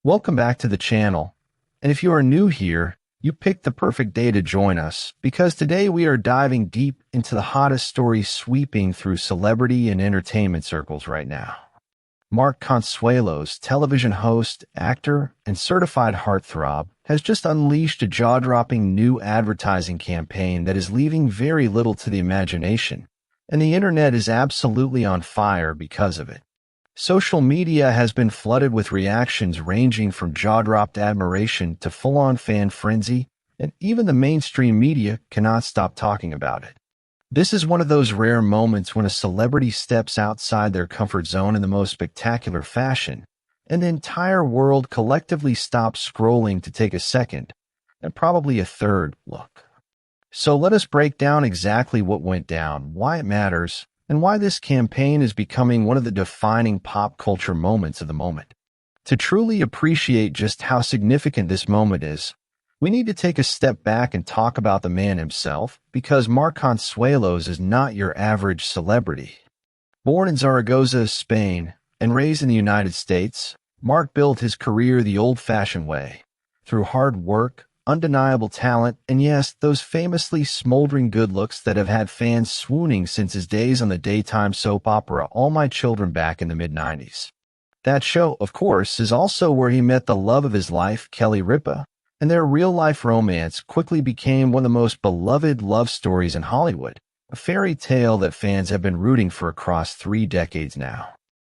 Welcome back to the channel. And if you are new here, you picked the perfect day to join us because today we are diving deep into the hottest stories sweeping through celebrity and entertainment circles right now. Mark Consuelos, television host, actor, and certified heartthrob, has just unleashed a jaw-dropping new advertising campaign that is leaving very little to the imagination, and the internet is absolutely on fire because of it. Social media has been flooded with reactions ranging from jaw-dropped admiration to full-on fan frenzy, and even the mainstream media cannot stop talking about it. This is one of those rare moments when a celebrity steps outside their comfort zone in the most spectacular fashion, and the entire world collectively stops scrolling to take a second, and probably a third, look. So let us break down exactly what went down, why it matters, and why this campaign is becoming one of the defining pop culture moments of the moment. To truly appreciate just how significant this moment is, we need to take a step back and talk about the man himself, because Mark Consuelos is not your average celebrity. Born in Zaragoza, Spain, and raised in the United States, Mark built his career the old-fashioned way, through hard work, undeniable talent, and yes, those famously smoldering good looks that have had fans swooning since his days on the daytime soap opera All My Children back in the mid-90s. That show, of course, is also where he met the love of his life, Kelly Ripa, and their real-life romance quickly became one of the most beloved love stories in Hollywood, a fairy tale that fans have been rooting for across 3 decades now.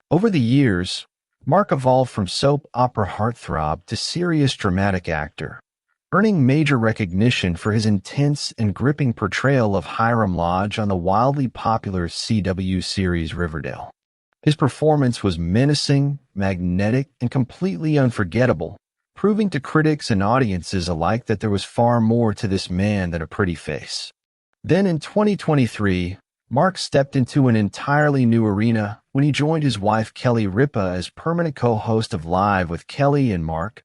Over the years, Mark evolved from soap opera heartthrob to serious dramatic actor, earning major recognition for his intense and gripping portrayal of Hiram Lodge on the wildly popular CW series Riverdale. His performance was menacing, magnetic, and completely unforgettable, proving to critics and audiences alike that there was far more to this man than a pretty face. Then in 2023, Mark stepped into an entirely new arena when he joined his wife Kelly Ripa as permanent co-host of Live with Kelly and Mark,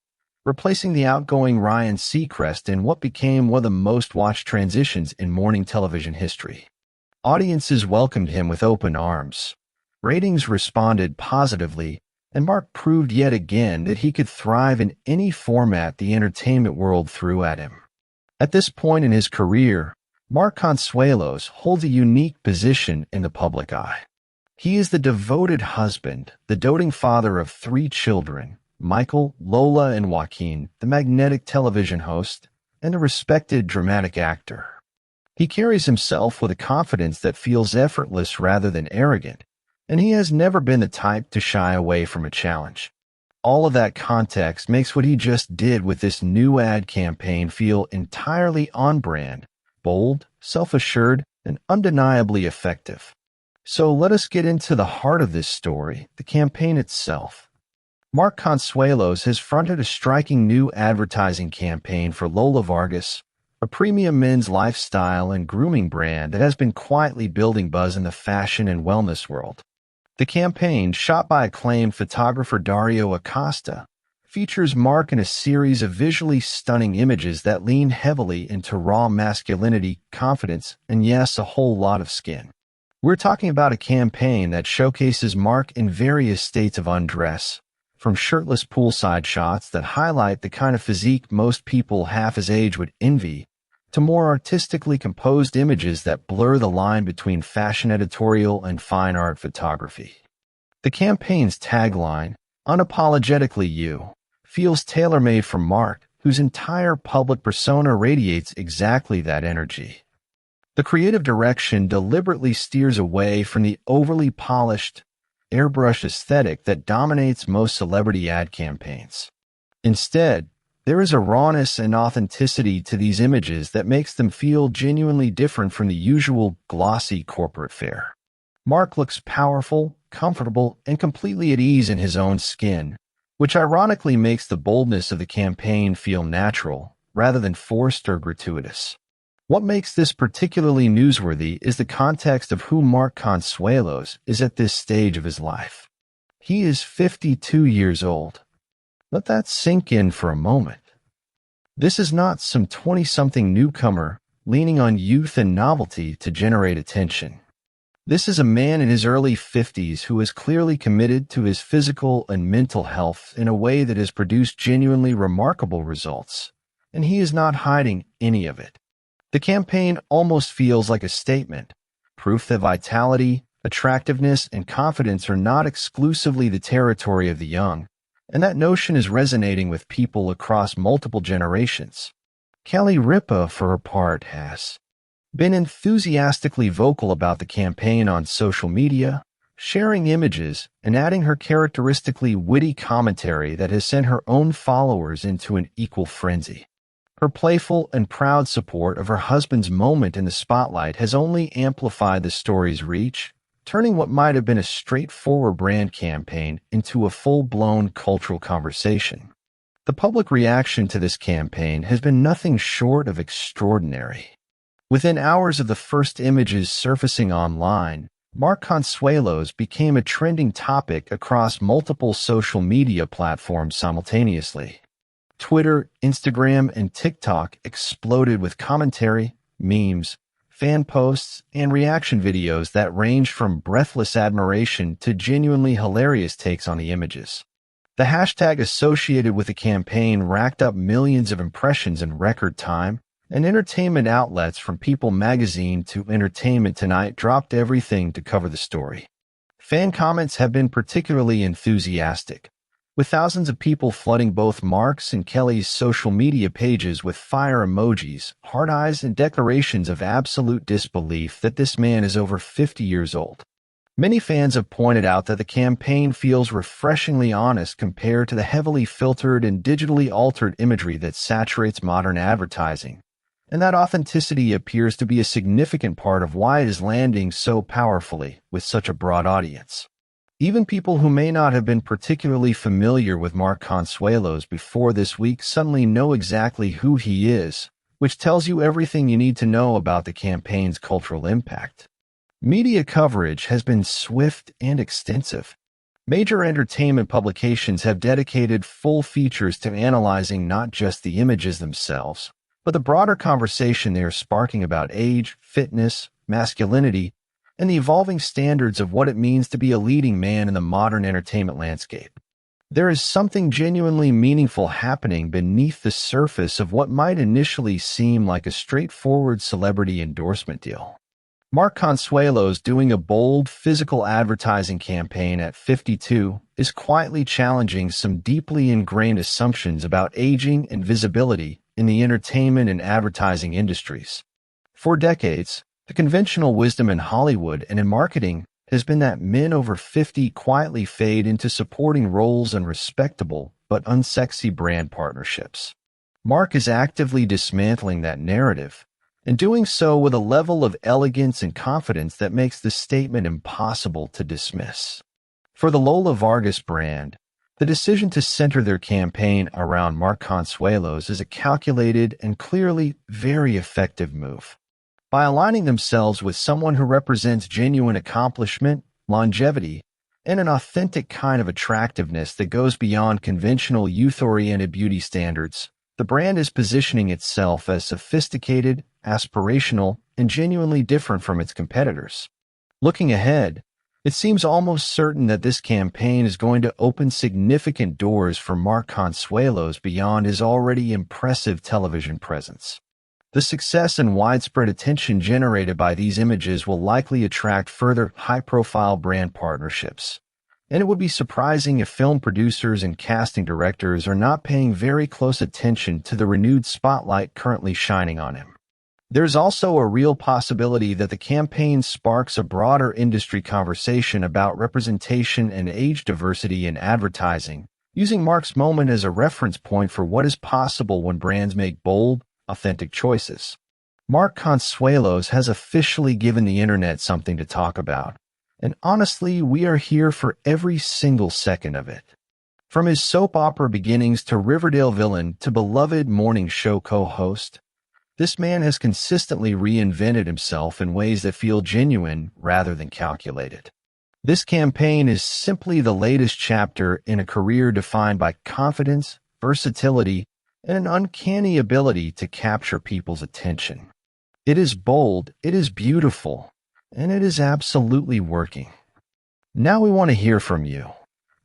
replacing the outgoing Ryan Seacrest in what became one of the most watched transitions in morning television history. Audiences welcomed him with open arms. Ratings responded positively, and Mark proved yet again that he could thrive in any format the entertainment world threw at him. At this point in his career, Mark Consuelos holds a unique position in the public eye. He is the devoted husband, the doting father of 3 children, Michael, Lola, and Joaquin, the magnetic television host, and a respected dramatic actor. He carries himself with a confidence that feels effortless rather than arrogant, and he has never been the type to shy away from a challenge. All of that context makes what he just did with this new ad campaign feel entirely on brand, bold, self-assured, and undeniably effective. So let us get into the heart of this story, the campaign itself. Mark Consuelos has fronted a striking new advertising campaign for Lola Vargas, a premium men's lifestyle and grooming brand that has been quietly building buzz in the fashion and wellness world. The campaign, shot by acclaimed photographer Dario Acosta, features Mark in a series of visually stunning images that lean heavily into raw masculinity, confidence, and yes, a whole lot of skin. We're talking about a campaign that showcases Mark in various states of undress, from shirtless poolside shots that highlight the kind of physique most people half his age would envy, to more artistically composed images that blur the line between fashion editorial and fine art photography. The campaign's tagline, "Unapologetically You," feels tailor-made for Mark, whose entire public persona radiates exactly that energy. The creative direction deliberately steers away from the overly polished, airbrushed aesthetic that dominates most celebrity ad campaigns. Instead, there is a rawness and authenticity to these images that makes them feel genuinely different from the usual glossy corporate fare. Mark looks powerful, comfortable, and completely at ease in his own skin, which ironically makes the boldness of the campaign feel natural, rather than forced or gratuitous. What makes this particularly newsworthy is the context of who Mark Consuelos is at this stage of his life. He is 52 years old. Let that sink in for a moment. This is not some 20-something newcomer leaning on youth and novelty to generate attention. This is a man in his early 50s who is clearly committed to his physical and mental health in a way that has produced genuinely remarkable results, and he is not hiding any of it. The campaign almost feels like a statement, proof that vitality, attractiveness, and confidence are not exclusively the territory of the young, and that notion is resonating with people across multiple generations. Kelly Ripa, for her part, has been enthusiastically vocal about the campaign on social media, sharing images and adding her characteristically witty commentary that has sent her own followers into an equal frenzy. Her playful and proud support of her husband's moment in the spotlight has only amplified the story's reach, turning what might have been a straightforward brand campaign into a full-blown cultural conversation. The public reaction to this campaign has been nothing short of extraordinary. Within hours of the first images surfacing online, Mark Consuelos became a trending topic across multiple social media platforms simultaneously. Twitter, Instagram, and TikTok exploded with commentary, memes, fan posts, and reaction videos that ranged from breathless admiration to genuinely hilarious takes on the images. The hashtag associated with the campaign racked up millions of impressions in record time, and entertainment outlets from People magazine to Entertainment Tonight dropped everything to cover the story. Fan comments have been particularly enthusiastic, with thousands of people flooding both Mark's and Kelly's social media pages with fire emojis, heart eyes, and declarations of absolute disbelief that this man is over 50 years old. Many fans have pointed out that the campaign feels refreshingly honest compared to the heavily filtered and digitally altered imagery that saturates modern advertising, and that authenticity appears to be a significant part of why it is landing so powerfully with such a broad audience. Even people who may not have been particularly familiar with Mark Consuelos before this week suddenly know exactly who he is, which tells you everything you need to know about the campaign's cultural impact. Media coverage has been swift and extensive. Major entertainment publications have dedicated full features to analyzing not just the images themselves, but the broader conversation they are sparking about age, fitness, masculinity, and the evolving standards of what it means to be a leading man in the modern entertainment landscape. There is something genuinely meaningful happening beneath the surface of what might initially seem like a straightforward celebrity endorsement deal. Mark Consuelos doing a bold physical advertising campaign at 52 is quietly challenging some deeply ingrained assumptions about aging and visibility in the entertainment and advertising industries. For decades, the conventional wisdom in Hollywood and in marketing has been that men over 50 quietly fade into supporting roles and respectable but unsexy brand partnerships. Mark is actively dismantling that narrative, and doing so with a level of elegance and confidence that makes the statement impossible to dismiss. For the Lola Vargas brand, the decision to center their campaign around Mark Consuelos is a calculated and clearly very effective move. By aligning themselves with someone who represents genuine accomplishment, longevity, and an authentic kind of attractiveness that goes beyond conventional youth-oriented beauty standards, the brand is positioning itself as sophisticated, aspirational, and genuinely different from its competitors. Looking ahead, it seems almost certain that this campaign is going to open significant doors for Mark Consuelos beyond his already impressive television presence. The success and widespread attention generated by these images will likely attract further high-profile brand partnerships, and it would be surprising if film producers and casting directors are not paying very close attention to the renewed spotlight currently shining on him. There's also a real possibility that the campaign sparks a broader industry conversation about representation and age diversity in advertising, using Mark's moment as a reference point for what is possible when brands make bold, authentic choices. Mark Consuelos has officially given the internet something to talk about, and honestly, we are here for every single second of it. From his soap opera beginnings to Riverdale villain to beloved morning show co-host, this man has consistently reinvented himself in ways that feel genuine rather than calculated. This campaign is simply the latest chapter in a career defined by confidence, versatility, and an uncanny ability to capture people's attention. It is bold, it is beautiful, and it is absolutely working. Now we want to hear from you.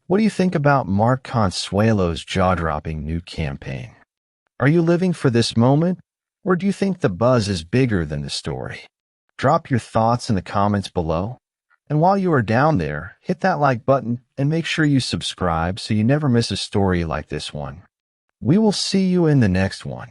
What do you think about Mark Consuelo's jaw-dropping new campaign? Are you living for this moment, or do you think the buzz is bigger than the story? Drop your thoughts in the comments below. And while you are down there, hit that like button and make sure you subscribe so you never miss a story like this one. We will see you in the next one.